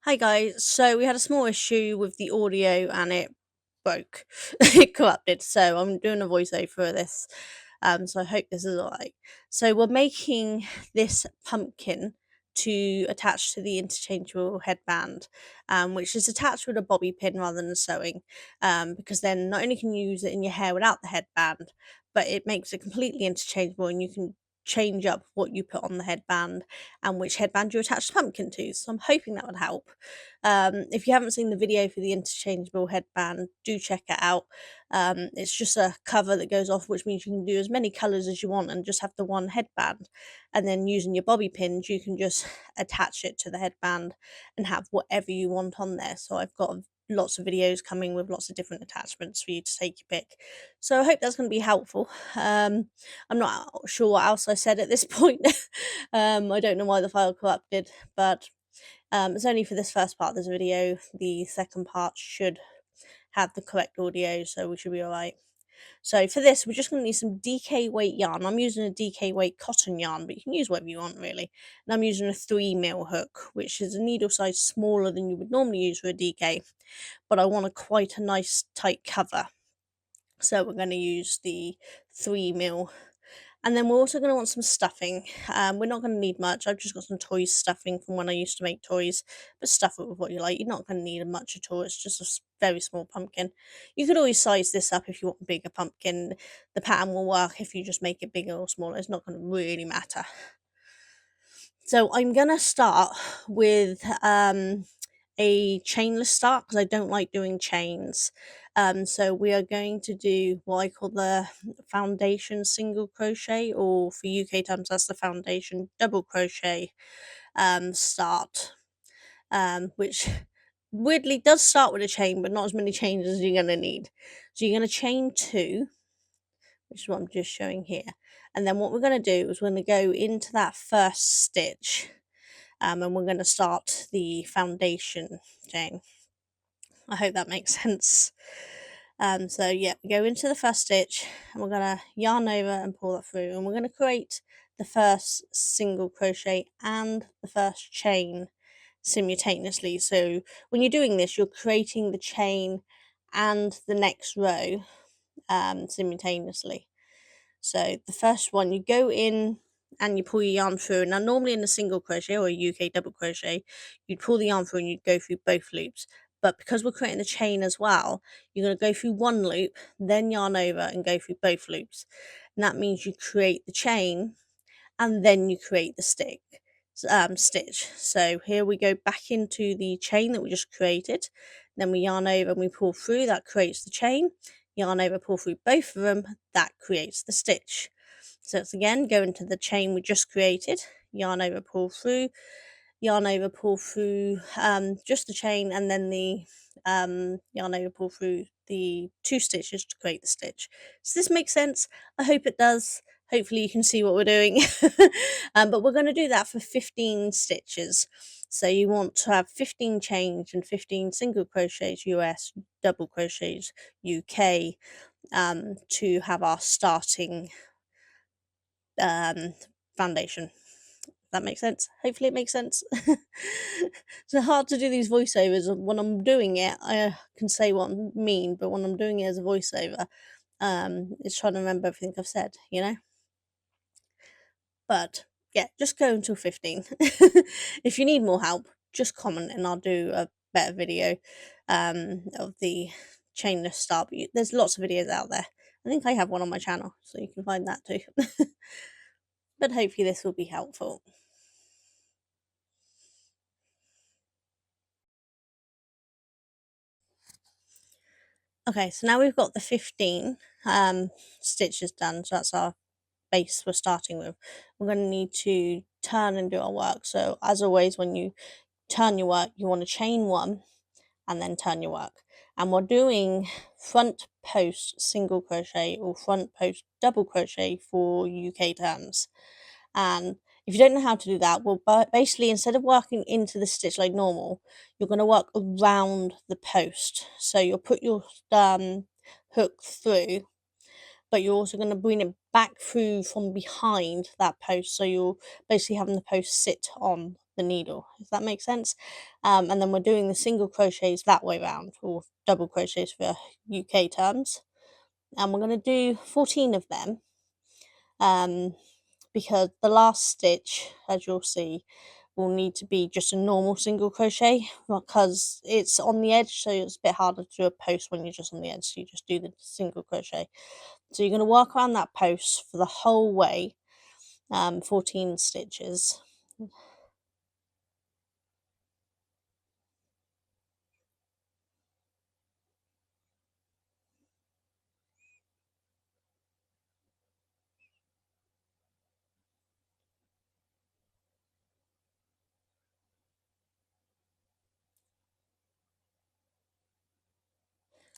Hi guys, so we had a small issue with the audio and it broke. It corrupted, so I'm doing a voiceover for this. So I hope this is alright. So we're making this pumpkin to attach to the interchangeable headband, which is attached with a bobby pin rather than sewing, because then not only can you use it in your hair without the headband, but it makes it completely interchangeable and you can change up what you put on the headband and which headband you attach the pumpkin to. So I'm hoping that would help. If you haven't seen the video for the interchangeable headband, do check it out. It's just a cover that goes off, which means you can do as many colours as you want and just have the one headband. And then using your bobby pins, you can just attach it to the headband and have whatever you want on there. So I've got lots of videos coming with lots of different attachments for you to take your pick. So I hope that's going to be helpful. I'm not sure what else I said at this point. I don't know why the file corrupted, but it's only for this first part of this video. The second part should have the correct audio, so we should be alright. So for this, we're just going to need some DK weight yarn. I'm using a DK weight cotton yarn, but you can use whatever you want really. And I'm using a 3mm hook, which is a needle size smaller than you would normally use for a DK, but I want quite a nice tight cover. So we're going to use the 3mm. And then we're also going to want some stuffing. We're not going to need much. I've just got some toy stuffing from when I used to make toys, but stuff it with what you like. You're not going to need much at all. It's just a very small pumpkin. You could always size this up if you want a bigger pumpkin. The pattern will work if you just make it bigger or smaller. It's not going to really matter. So I'm going to start with a chainless start because I don't like doing chains. So we are going to do what I call the foundation single crochet, or for UK terms that's the foundation double crochet start, which weirdly does start with a chain but not as many chains as you're going to need. So you're going to chain 2, which is what I'm just showing here, and then what we're going to do is we're going to go into that first stitch, and we're going to start the foundation chain. I hope that makes sense. So yeah, we go into the first stitch and we're going to yarn over and pull that through, and we're going to create the first single crochet and the first chain simultaneously. So when you're doing this, you're creating the chain and the next row simultaneously. So the first one, you go in and you pull your yarn through. Now normally in a single crochet or a UK double crochet, you'd pull the yarn through and you'd go through both loops. But because we're creating the chain as well, you're going to go through one loop, then yarn over and go through both loops. And that means you create the chain and then you create the stitch. So here we go back into the chain that we just created. Then we yarn over and we pull through, that creates the chain. Yarn over, pull through both of them, that creates the stitch. So it's again, go into the chain we just created, yarn over, pull through, yarn over, pull through just the chain, and then the yarn over, pull through the 2 stitches to create the stitch. Does this make sense? I hope it does. Hopefully you can see what we're doing. But we're going to do that for 15 stitches. So you want to have 15 chains and 15 single crochets US, double crochets UK, to have our starting foundation. That makes sense. Hopefully it makes sense. It's hard to do these voiceovers. When I'm doing it, I can say what I mean, but when I'm doing it as a voiceover, it's trying to remember everything I've said, you know. But yeah, just go until 15. If you need more help, just comment and I'll do a better video of the chainless start. But there's lots of videos out there. I think I have one on my channel, so you can find that too. But hopefully this will be helpful. Okay, so now we've got the 15 stitches done, so that's our base we're starting with. We're going to need to turn and do our work. So as always, when you turn your work, you want to chain 1 and then turn your work. And we're doing front post single crochet or front post double crochet for UK terms. And if you don't know how to do that, well, basically instead of working into the stitch like normal, you're going to work around the post. So you'll put your hook through, but you're also going to bring it back through from behind that post. So you're basically having the post sit on the needle, if that makes sense. And then we're doing the single crochets that way round, or double crochets for UK terms, and we're going to do 14 of them, because the last stitch, as you'll see, will need to be just a normal single crochet, because it's on the edge, so it's a bit harder to do a post when you're just on the edge, so you just do the single crochet. So you're going to work around that post for the whole way, 14 stitches.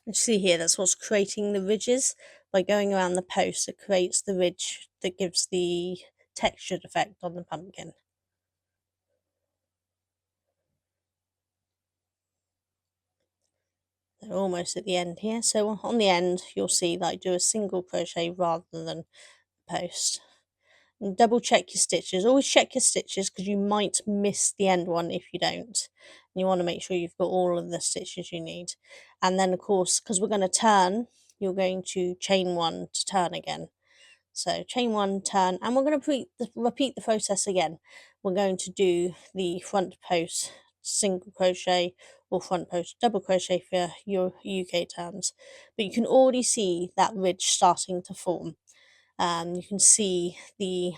You see here, that's what's creating the ridges. By going around the post, it creates the ridge that gives the textured effect on the pumpkin. They're almost at the end here, so on the end you'll see that I do a single crochet rather than post. And double check your stitches. Always check your stitches, because you might miss the end one if you don't. And you want to make sure you've got all of the stitches you need. And then of course, because we're going to turn, you're going to chain one to turn again. So chain one, turn, and we're going to repeat the process again. We're going to do the front post single crochet or front post double crochet for your UK terms, but you can already see that ridge starting to form. You can see the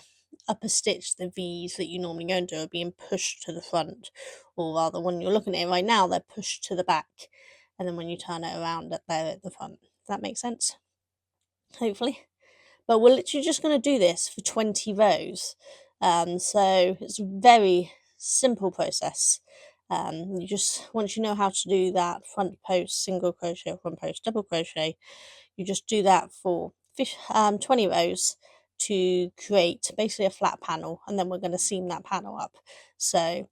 upper stitch, the V's that you normally go and do, are being pushed to the front, or rather, when you're looking at it right now, they're pushed to the back, and then when you turn it around, they're at the front. Does that make sense? Hopefully. But we're literally just going to do this for 20 rows. So it's a very simple process. You just, once you know how to do that front post single crochet or front post double crochet, you just do that for 20 rows to create basically a flat panel, and then we're going to seam that panel up. So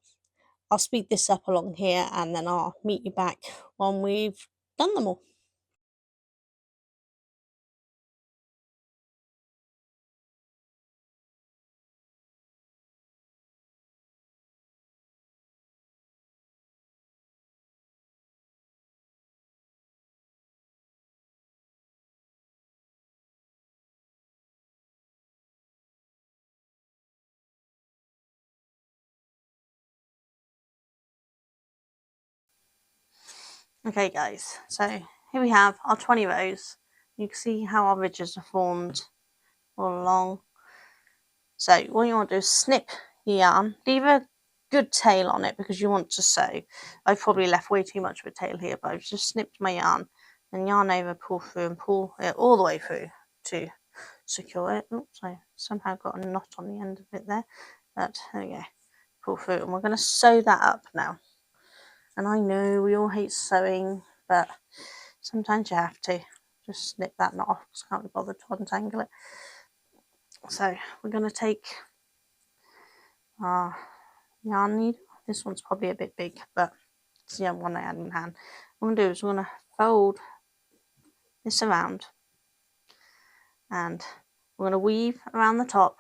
I'll speed this up along here, and then I'll meet you back when we've done them all. Okay guys, so here we have our 20 rows. You can see how our ridges are formed all along. So what you want to do is snip your yarn, leave a good tail on it because you want to sew. I've probably left way too much of a tail here, but I've just snipped my yarn and yarn over, pull through and pull it all the way through to secure it. Oops, I somehow got a knot on the end of it there, but there we go. Pull through, and we're going to sew that up now. And I know we all hate sewing, but sometimes you have to. Just snip that knot off because I can't be bothered to untangle it. So we're going to take our yarn needle. This one's probably a bit big, but it's the other one I had in hand. What I'm going to do is we're going to fold this around, and we're going to weave around the top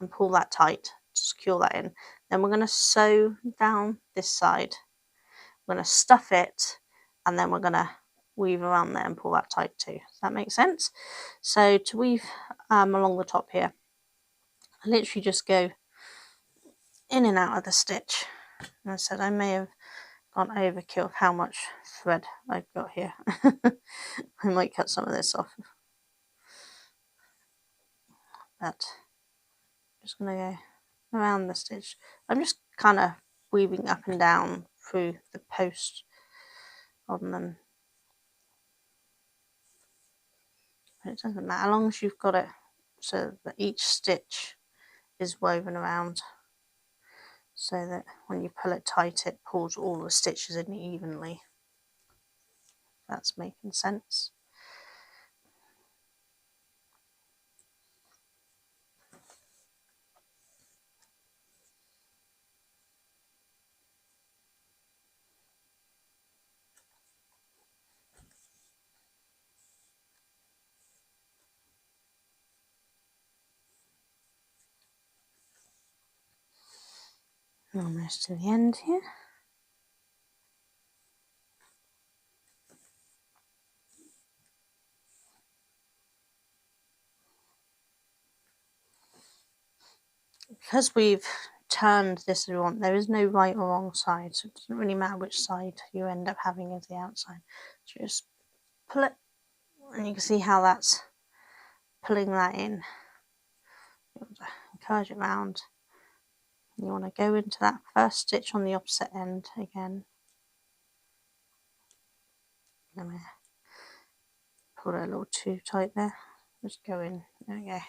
and pull that tight to secure that in. Then we're going to sew down this side. We're going to stuff it, and then we're going to weave around there and pull that tight too. Does that make sense? So to weave along the top here, I literally just go in and out of the stitch. And I said I may have gone overkill of how much thread I've got here. I might cut some of this off, but I'm just going to go around the stitch. I'm just kind of weaving up and down through the post on them. But it doesn't matter, as long as you've got it so that each stitch is woven around, so that when you pull it tight, it pulls all the stitches in evenly. That's making sense. Almost to the end here. Because we've turned this around, there is no right or wrong side, so it doesn't really matter which side you end up having as the outside. So just pull it, and you can see how that's pulling that in. You want to encourage it round. You want to go into that first stitch on the opposite end again. I'm going to pull it a little too tight there. Just go in. There we go.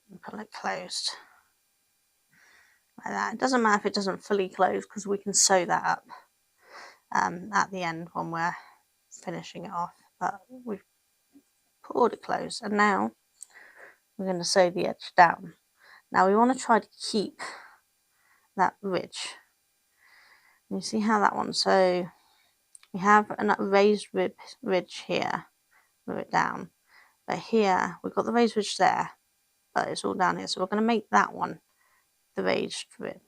And pull it closed. Like that. It doesn't matter if it doesn't fully close because we can sew that up at the end when we're finishing it off. But we've pulled it closed, and now we're going to sew the edge down. Now we want to try to keep that ridge. You see how that one, so we have a raised ridge here, move it down, but here we've got the raised ridge there, but it's all down here, so we're going to make that one the raised ridge.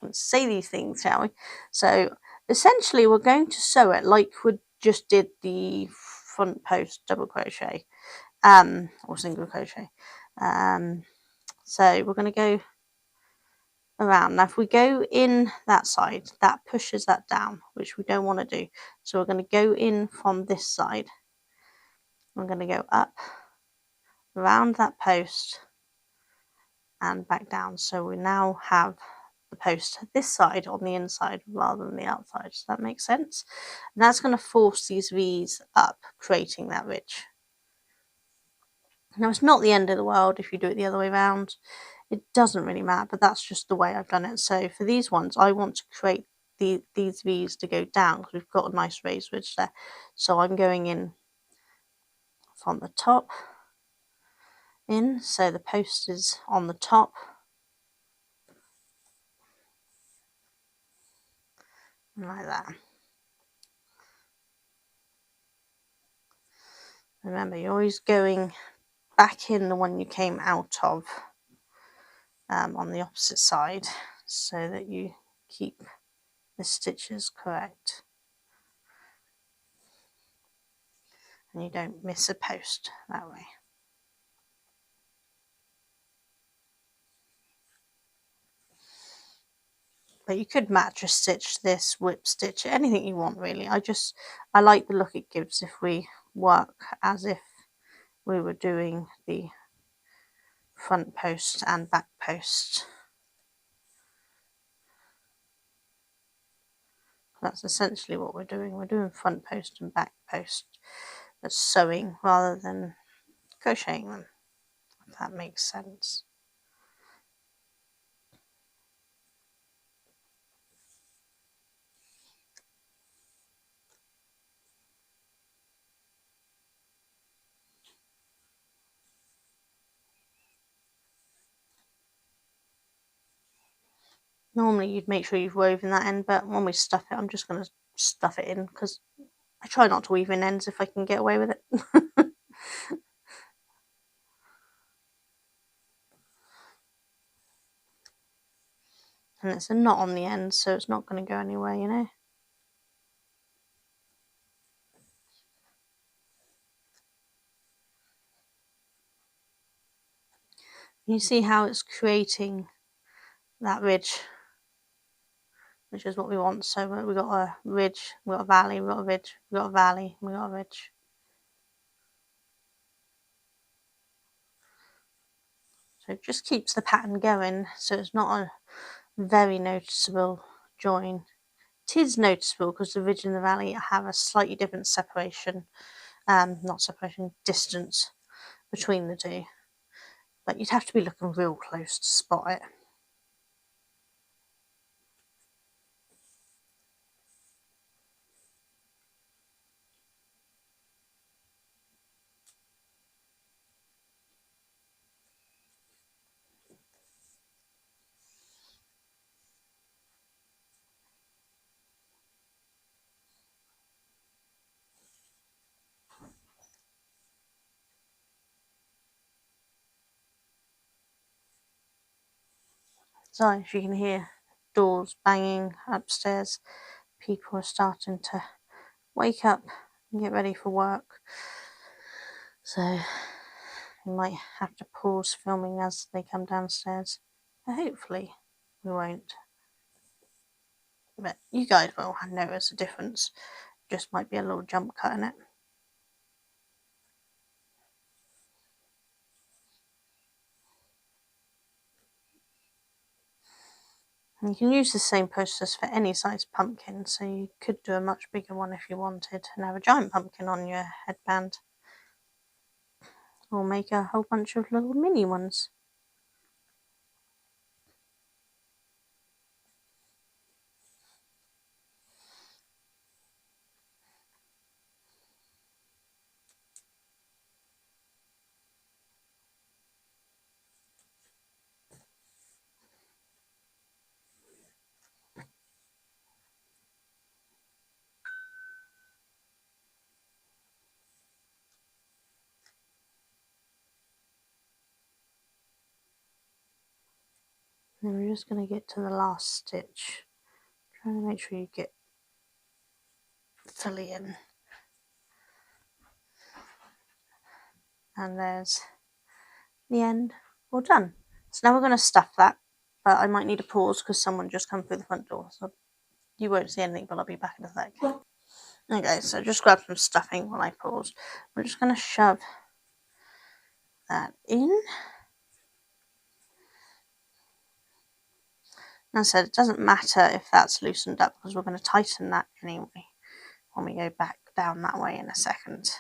Let's say these things, shall we? So essentially we're going to sew it like we just did the front post double crochet or single crochet. So we're going to go around. Now if we go in that side, that pushes that down, which we don't want to do. So we're going to go in from this side. We're going to go up around that post and back down. So we now have the post this side on the inside rather than the outside. Does that make sense? And that's going to force these V's up, creating that ridge. Now it's not the end of the world if you do it the other way around. It doesn't really matter, but that's just the way I've done it. So for these ones, I want to create these V's to go down because we've got a nice raised ridge there. So I'm going in from the top in, so the post is on the top. Like that. Remember, you're always going back in the one you came out of on the opposite side so that you keep the stitches correct and you don't miss a post that way. But you could mattress stitch this, whip stitch, anything you want really. I like the look it gives if we work as if we were doing the front post and back post. That's essentially what we're doing. We're doing front post and back post, but sewing rather than crocheting them, if that makes sense. Normally you'd make sure you've woven that end, but when we stuff it, I'm just going to stuff it in because I try not to weave in ends if I can get away with it. And it's a knot on the end, so it's not going to go anywhere, you know. You see how it's creating that ridge, which is what we want. So we've got a ridge, we've got a valley, we've got a ridge, we've got a valley, we've got a ridge. So it just keeps the pattern going, so it's not a very noticeable join. It is noticeable because the ridge and the valley have a slightly different separation, distance between the two. But you'd have to be looking real close to spot it. So if you can hear doors banging upstairs, people are starting to wake up and get ready for work. So you might have to pause filming as they come downstairs. But hopefully we won't. But you guys will notice a difference. Just might be a little jump cut in it. And you can use the same process for any size pumpkin, so you could do a much bigger one if you wanted and have a giant pumpkin on your headband. Or make a whole bunch of little mini ones. And we're just going to get to the last stitch. Trying to make sure you get fully in. And there's the end, all done. So now we're going to stuff that, but I might need a pause because someone just come through the front door, so you won't see anything, but I'll be back in a sec. Okay, so just grab some stuffing while I pause. We're just going to shove that in. As I said, it doesn't matter if that's loosened up because we're going to tighten that anyway when we go back down that way in a second.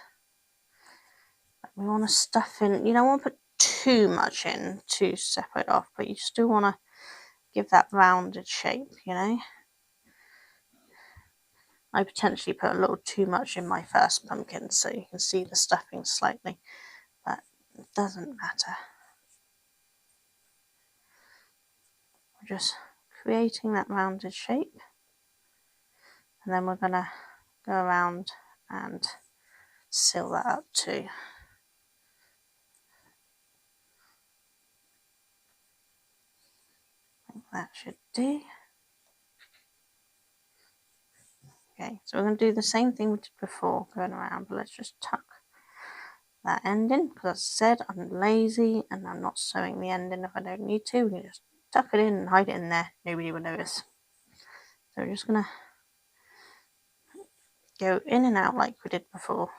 But we want to stuff in, you don't want to put too much in to separate off, but you still want to give that rounded shape, you know. I potentially put a little too much in my first pumpkin so you can see the stuffing slightly, but it doesn't matter. We're just creating that rounded shape, and then we're going to go around and seal that up too. I think that should do. Okay, so we're going to do the same thing we did before, going around, but let's just tuck that end in, because as I said, I'm lazy and I'm not sewing the end in if I don't need to. We can just tuck it in and hide it in there. Nobody will notice. So we're just going to go in and out like we did before.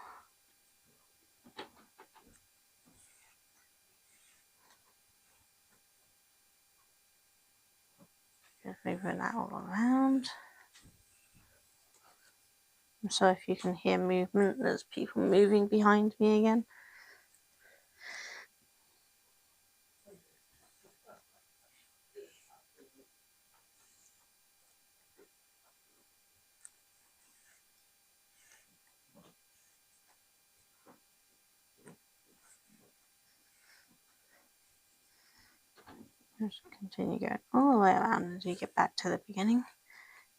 Just moving that all around. So if you can hear movement, there's people moving behind me again. Just continue going all the way around as you get back to the beginning.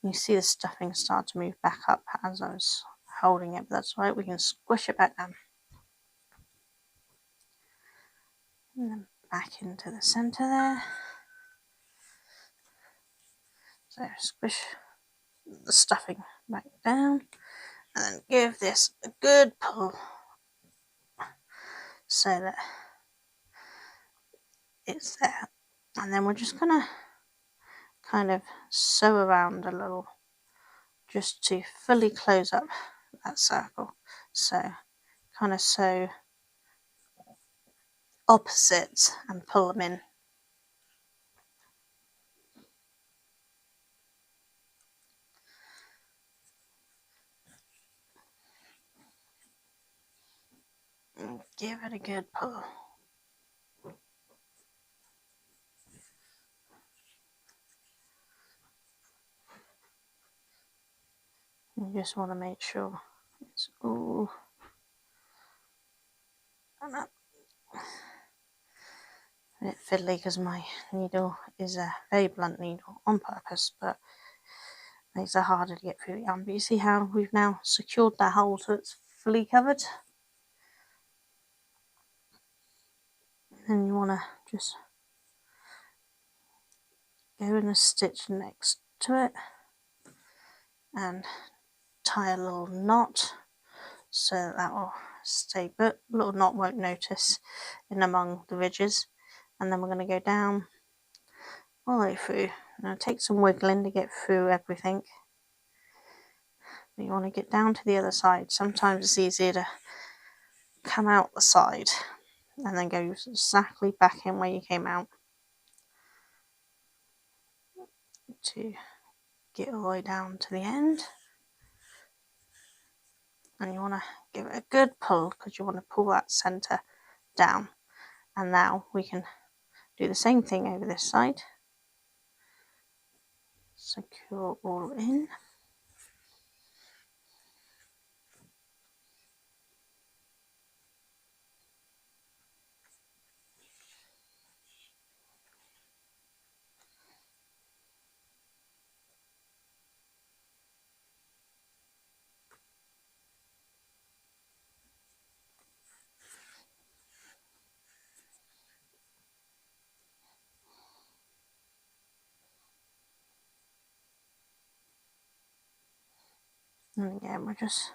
You see the stuffing start to move back up as I was holding it, but that's right, we can squish it back down. And then back into the center there. So squish the stuffing back down and then give this a good pull so that it's there. And then we're just gonna kind of sew around a little just to fully close up that circle. So kind of sew opposites and pull them in. And give it a good pull. You just want to make sure it's all done up. A bit fiddly because my needle is a very blunt needle on purpose, but makes it harder to get through the yarn. But you see how we've now secured that hole so it's fully covered. And you want to just go in a stitch next to it and tie a little knot so that will stay put. Little knot won't notice in among the ridges, and then we're going to go down all the way through. Now take some wiggling to get through everything. You want to get down to the other side. Sometimes it's easier to come out the side and then go exactly back in where you came out to get all the way down to the end. And you want to give it a good pull because you want to pull that center down. And now we can do the same thing over this side. Secure all in. And again, we're just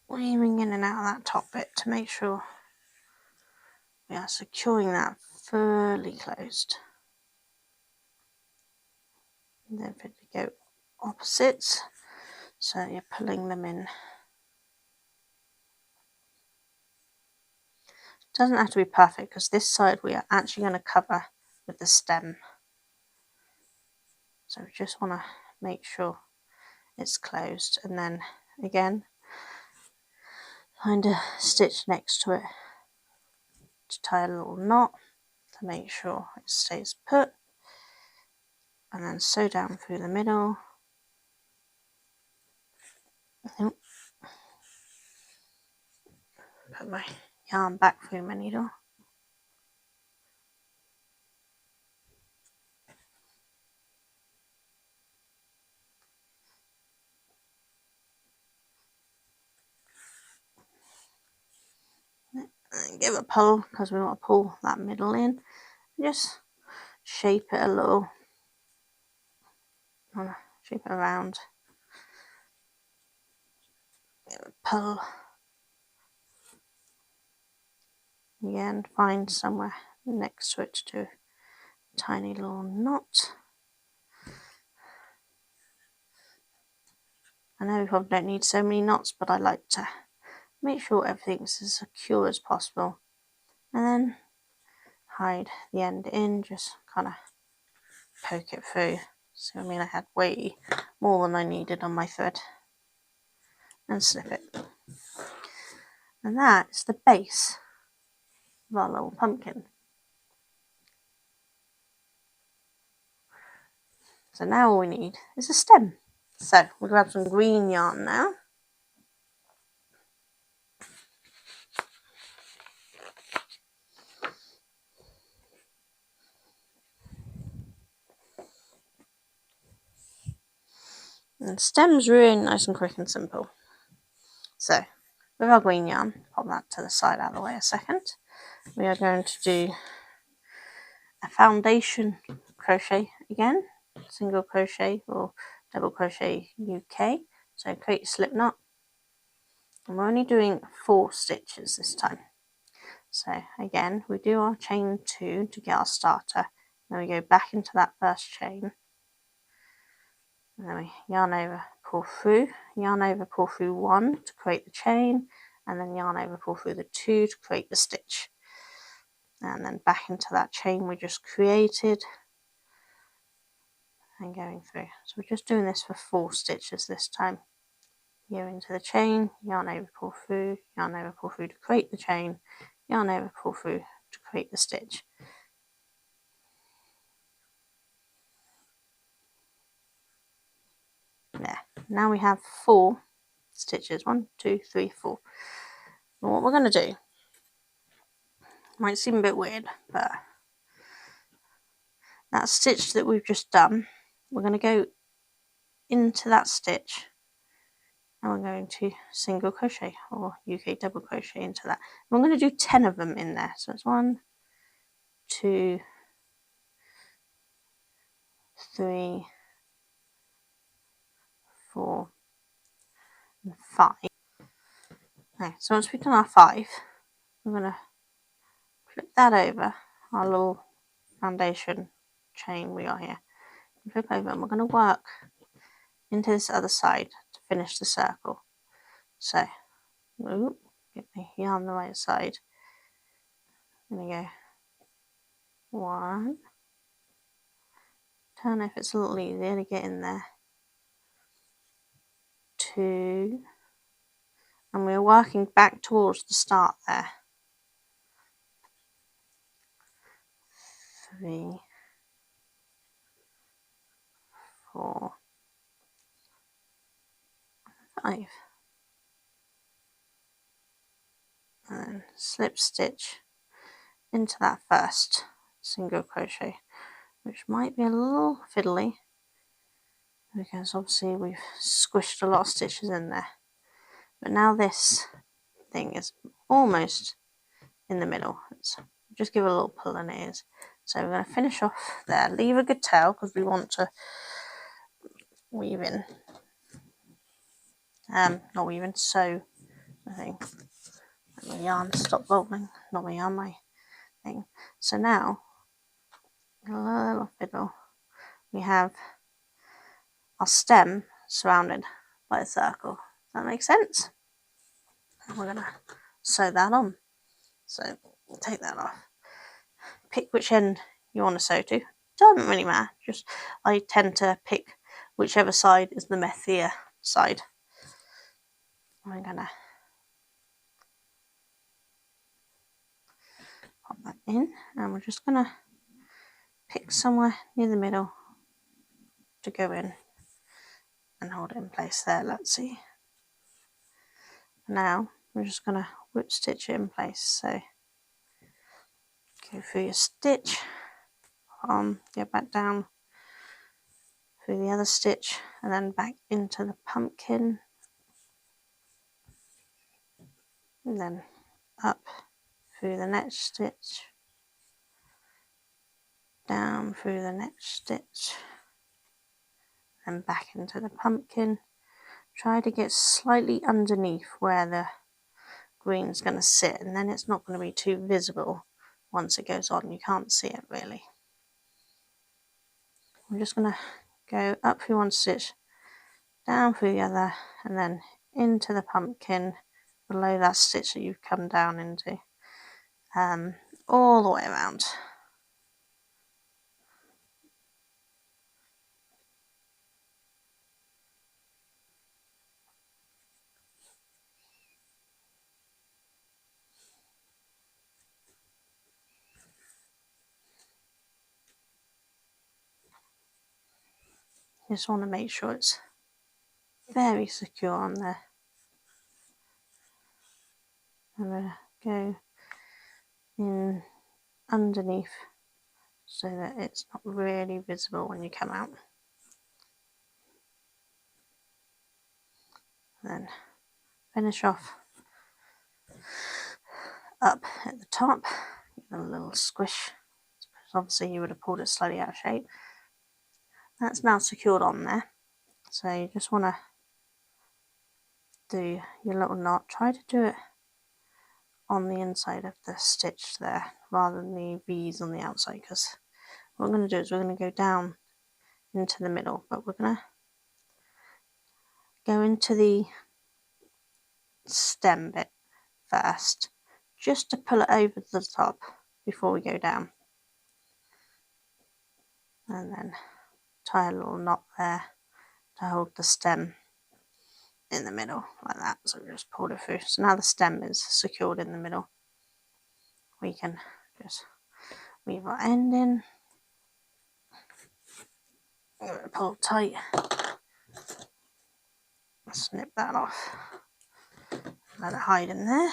weaving in and out of that top bit to make sure we are securing that fully closed. And then if you go opposites, so you're pulling them in. Doesn't have to be perfect because this side we are actually going to cover with the stem. So we just want to make sure it's closed, and then again find a stitch next to it to tie a little knot to make sure it stays put, and then sew down through the middle. Put my yarn back through my needle. And give it a pull because we want to pull that middle in. Just shape it a little. Shape it around. Give it a pull. Again, find somewhere next to it to do a tiny little knot. I know we probably don't need so many knots, but I like to make sure everything's as secure as possible. And then hide the end in, just kind of poke it through. So I mean, I had way more than I needed on my thread. And slip it. And that is the base of our little pumpkin. So now all we need is a stem. So we'll grab some green yarn now. And stem's really nice and quick and simple. So with our green yarn, pop that to the side out of the way a second. We are going to do a foundation crochet again, single crochet or double crochet UK. So create your slip knot. And we're only doing 4 stitches this time. So again, we do our chain 2 to get our starter. Then we go back into that first chain. And then we yarn over, pull through, yarn over, pull through 1 to create the chain, and then yarn over, pull through the 2 to create the stitch. And then back into that chain we just created and going through. So we're just doing this for 4 stitches this time. Go into the chain, yarn over, pull through, yarn over, pull through to create the chain, yarn over, pull through to create the stitch. There. Now we have 4 stitches. 1, 2, 3, 4. And what we're going to do, might seem a bit weird, but that stitch that we've just done, we're going to go into that stitch and we're going to single crochet or UK double crochet into that. And we're going to do 10 of them in there. So it's 1, 2, 3, 4, and 5. Okay, so once we've done our 5, we're going to flip that over our little foundation chain we got here. Flip over and we're going to work into this other side to finish the circle. So, ooh, get my yarn on the right side. I'm going to go 1. Turn if it's a little easier to get in there. 2. And we're working back towards the start there. 3, 4, 5. And then slip stitch into that first single crochet, which might be a little fiddly because obviously we've squished a lot of stitches in there. But now this thing is almost in the middle. Just give it a little pull and it is. So we're going to finish off there. Leave a good tail because we want to weave in. Not weave in, sew the thing. My yarn stop rolling. Not my yarn, my thing. So now, a little fiddle. We have our stem surrounded by a circle. Does that make sense? And we're going to sew that on. So take that off. Pick which end you want to sew to. Doesn't really matter. Just I tend to pick whichever side is the messier side. I'm going to pop that in and we're just going to pick somewhere near the middle to go in and hold it in place there. Let's see. Now we're just going to whip stitch it in place. So go through your stitch, go back down through the other stitch and then back into the pumpkin and then up through the next stitch, down through the next stitch and back into the pumpkin. Try to get slightly underneath where the green's going to sit and then it's not going to be too visible once it goes on. You can't see it really. I'm just going to go up through one stitch, down through the other and then into the pumpkin below that stitch that you've come down into, all the way around. Just want to make sure it's very secure on there. I'm going to go in underneath so that it's not really visible when you come out. Then finish off up at the top, give it a little squish. Obviously you would have pulled it slightly out of shape. That's now secured on there. So you just want to do your little knot. Try to do it on the inside of the stitch there rather than the V's on the outside, because what we're going to do is we're going to go down into the middle, but we're going to go into the stem bit first just to pull it over the top before we go down, and then tie a little knot there to hold the stem in the middle like that. So we just pulled it through. So now the stem is secured in the middle. We can just weave our end in, pull tight, snip that off, let it hide in there.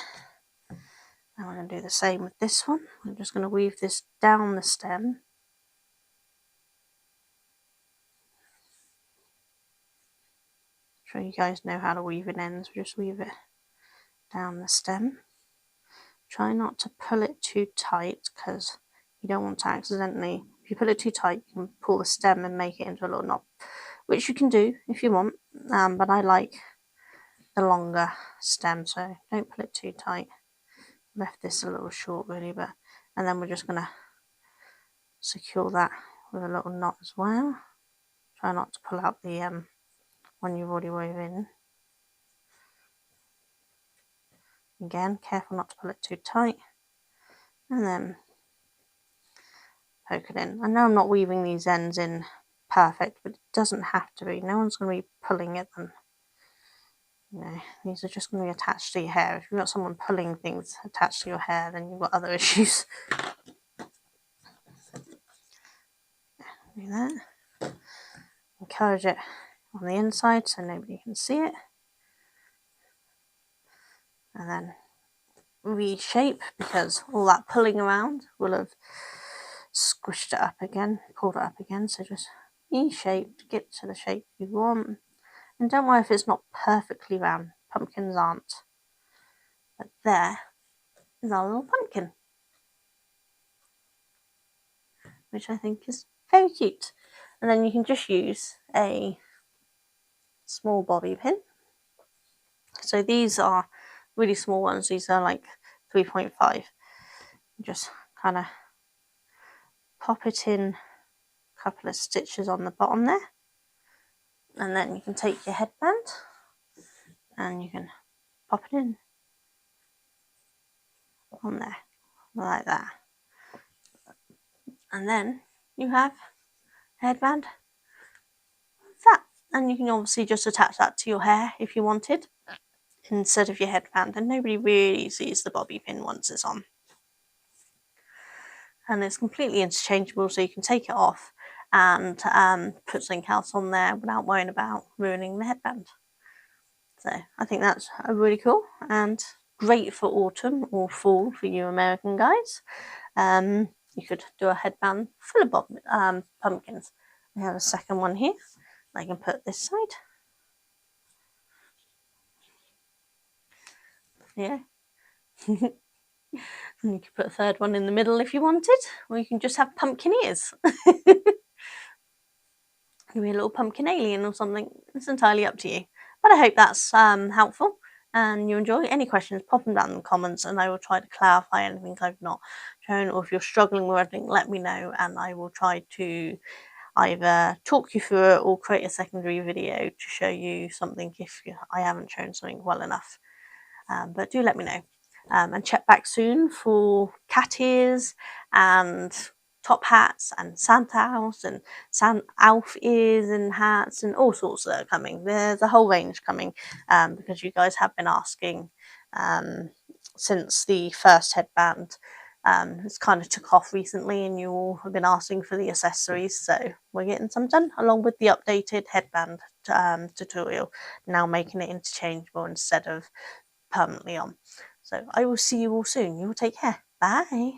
And we're going to do the same with this one. I'm just going to weave this down the stem. I'm sure you guys know how to weave in ends. We just weave it down the stem. Try not to pull it too tight because you don't want to accidentally, if you pull it too tight, you can pull the stem and make it into a little knot, which you can do if you want, but I like the longer stem, so don't pull it too tight. Left this a little short really, but and then we're just going to secure that with a little knot as well. Try not to pull out the one you've already woven in. Again, careful not to pull it too tight, and then poke it in. I know I'm not weaving these ends in perfect, but it doesn't have to be. No one's going to be pulling at them. You know, these are just going to be attached to your hair. If you've got someone pulling things attached to your hair, then you've got other issues. Do that. Encourage it on the inside so nobody can see it. And then reshape, because all that pulling around will have squished it up again, pulled it up again. So just reshape to get to the shape you want. And don't worry if it's not perfectly round. Pumpkins aren't. But there is our little pumpkin, which I think is very cute. And then you can just use a small bobby pin. So these are really small ones. These are like 3.5. Just kind of pop it in a couple of stitches on the bottom there. And then you can take your headband and you can pop it in on there, like that. And then you have a headband like that. And you can obviously just attach that to your hair if you wanted, instead of your headband, and nobody really sees the bobby pin once it's on. And it's completely interchangeable, so you can take it off and put something else on there without worrying about ruining the headband. So I think that's really cool and great for autumn or fall for you American guys. You could do a headband full of pumpkins. We have a second one here. I can put this side. Yeah. And you could put a third one in the middle if you wanted, or you can just have pumpkin ears. Maybe a little pumpkin alien or something. It's entirely up to you. But I hope that's helpful and you enjoy. Any questions, pop them down in the comments and I will try to clarify anything I've not shown, or if you're struggling with anything, let me know and I will try to either talk you through it or create a secondary video to show you something if I haven't shown something well enough. But do let me know. And check back soon for cat ears and top hats and Santa House and Alf ears and hats and all sorts that are coming. There's a whole range coming because you guys have been asking since the first headband. It's kind of took off recently and you all have been asking for the accessories, so we're getting some done along with the updated headband tutorial, now making it interchangeable instead of permanently on. So I will see you all soon. You all take care. Bye.